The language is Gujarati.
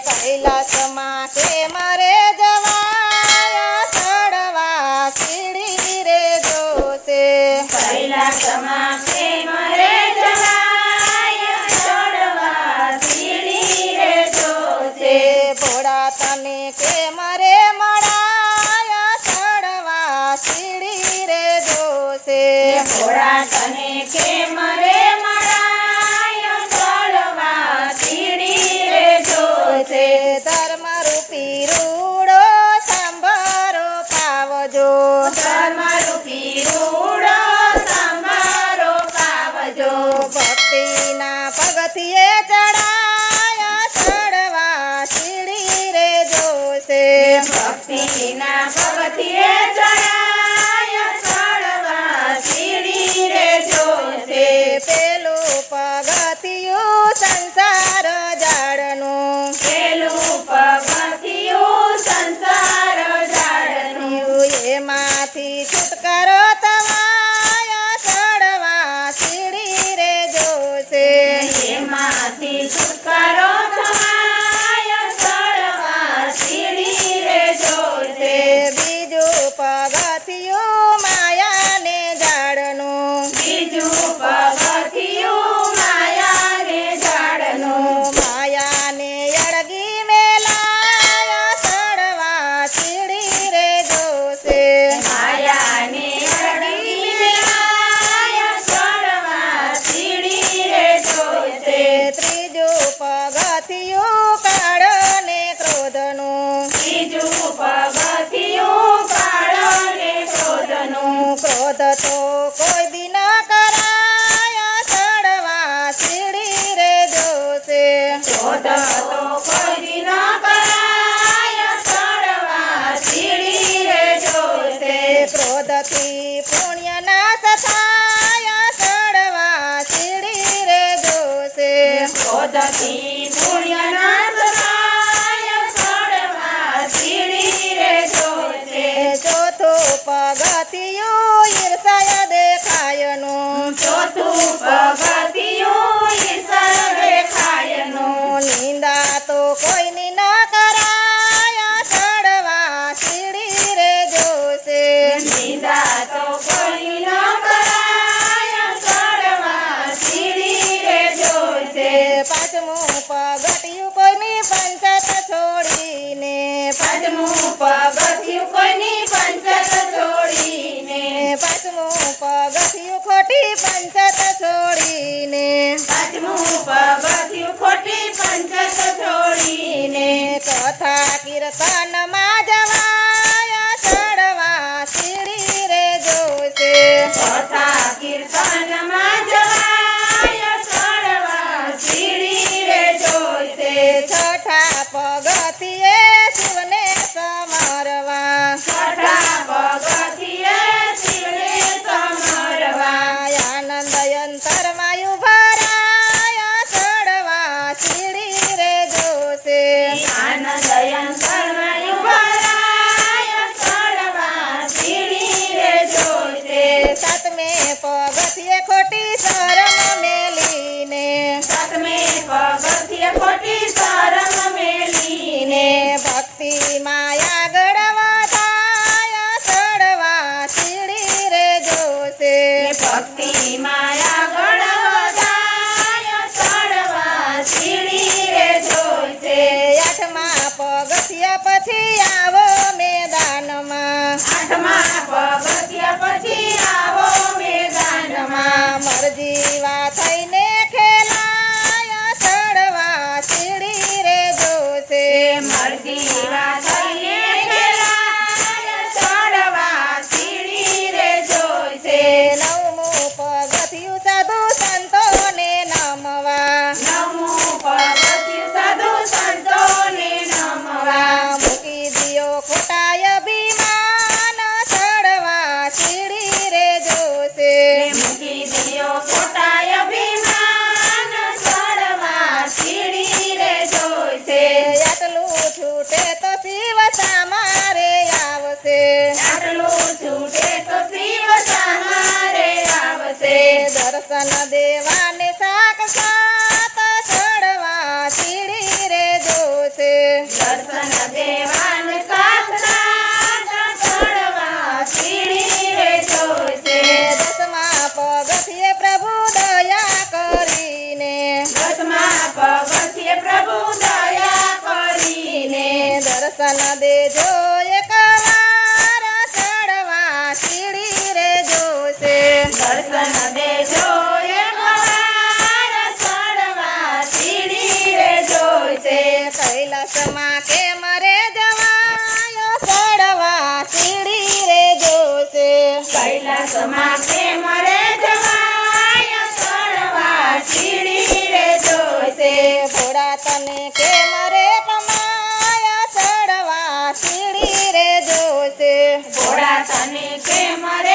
કૈલાસમાં કે મારે જવાય ચડવા સીડી રે જોશે કૈલાસમાં કે મારે જવાય ચડવા સીડી રે જોશે ભોળા તને કે મારે મળાય ચડવા સીડી રે જોશે ભોળા તને કે મારે મળાય ચડવા સીડી રે જોશે ધર્મ રૂપી રૂડો સાંભળો પાવજો ધર્મરૂપી રૂડો સાંભળો પાવજો ભક્તિના પગથિયે ચડાયા ચડવા સીડી રે જોશે ભક્તિના પગથિયે ચડાય ચડવા સીડી રે જોશે પેલું પગથિયું સંસાર ઝાડનું પેલું પગથિયું સંસાર ઝાડનું એમાંથી છુટકારો થવાયા ચડવા સીડી રે જોશે એમાંથી છુટકારો થવાય ચડવા સીડી રે જોશે બીજું પગથિયું માયાને ઝાડનું બીજું પગથિયું માયાને ઝાડનું માયાને અડગી મેલાયા ચડવા સીડી રે જોશે માયાને અડગી મેલાય ચડવા સીડી રે જોશે ત્રીજું પગથિયું કાળને ક્રોધનું ત્રીજું પગથિયું કાળને ક્રોધનું ક્રોધ તો કોઈ દી ન કરાયા ચડવા સીડી રે જોશે ક્રોધ તો કોઈ દી ન કરાય ચડવા સીડી રે જોશે ક્રોધથી પુણ્ય નાશ થાયા ચડવા સીડી રે જોશે ક્રોધથી પુણ્ય નાશ થાય ચડવા સીડી રે જોશે ચોથું પગથિયું ઈર્ષાય દેખાયનું ચોથું પગથિયું ઈશ્વર દેખાયનું નિંદા તો કોઈની ન કરાયા ચડવા સીડી રે જોશે નિંદા તો કોઈ ન કરાય ચડવા સીડી રે જોશે પાંચમું પગથિયું કોઈની પંચાયત છોડીને પાંચમું પગથિયું કોઈની પંચાયત છોડીને પાંચમું પગથિયું ખોટી પંચાયત છોડીને પાંચમું પગથિયું ખોટી પંચાયત છોડીને કથા કીર્તનમાં જવાયા ચડવા સીડી રે જોશે કથા કીર્તનમાં જવાય ચડવા સીડી રે જોશે છઠ્ઠા પગથિયે શિવને સમરવા છઠ્ઠા પગથિયે શિવને સમરવા આનંદ અંતરમાં ઉભરાયા ચડવા સીડી રે જોશે આનંદ અંતરમાં ઉભરાય ચડવા સીડી રે જોશે સાતમે પગથિયે ખોટી શરમ મેલીને સાતમે પગથિયે ખોટી શરમ મેલીને ભક્તિમાં આગળ વધાયા ચડવા સીડી રે જોશે ભક્તિમાં આગળ વધાય ચડવા સીડી રે જોશે આઠમા પગથિયા પછી આવો મેદાનમાં આઠમા પગથિયા પછી આવો મેદાનમાં મરજીવા થઈને ખેલાયા ચડવા સીડી રે જોશે મરજીવા થઈને ખેલાય ચડવા સીડી રે જોશે નવમું પગથિયું સાધુ સંતોને નમવા નવમું પગથિયું સાધુ સંતોને નમવા મૂકી દિયો ખોટાય અભિમાન ચડવા સીડી રે જોશે મૂકી દિયો ખોટા અભિમાન ચડવા સીડી રે જોશે આટલું છૂટે તો શિવ સામારે આવશે આટલું છૂટે તો શિવ સામારે આવશે દર્શન દેવાને સાક્ષાત ચડવા સીડી રે જોશે દર્શન દેવાન શાસ્ત્રા ચડવા સીડી રે જોશે. દસમા પગથિયે પ્રભુ દયા કરીને દસમા પગથિયે પ્રભુ દયા કરીને દર્શન દેજો એકવાર ચડવા સીડી રે જોશે. દર્શન દેજો એકવાર ચડવા સીડી રે જોશે. કૈલાસમાં કેમ રે જવાયો ચડવા સીડી રે જોશે. કૈલાસમાં કેમ રે જવાય ચડવા સીડી રે જોશે. ભોળા તને કેમ રે પમાયા ચડવા સીડી રે જોશે. ભોળા તને કેમ રે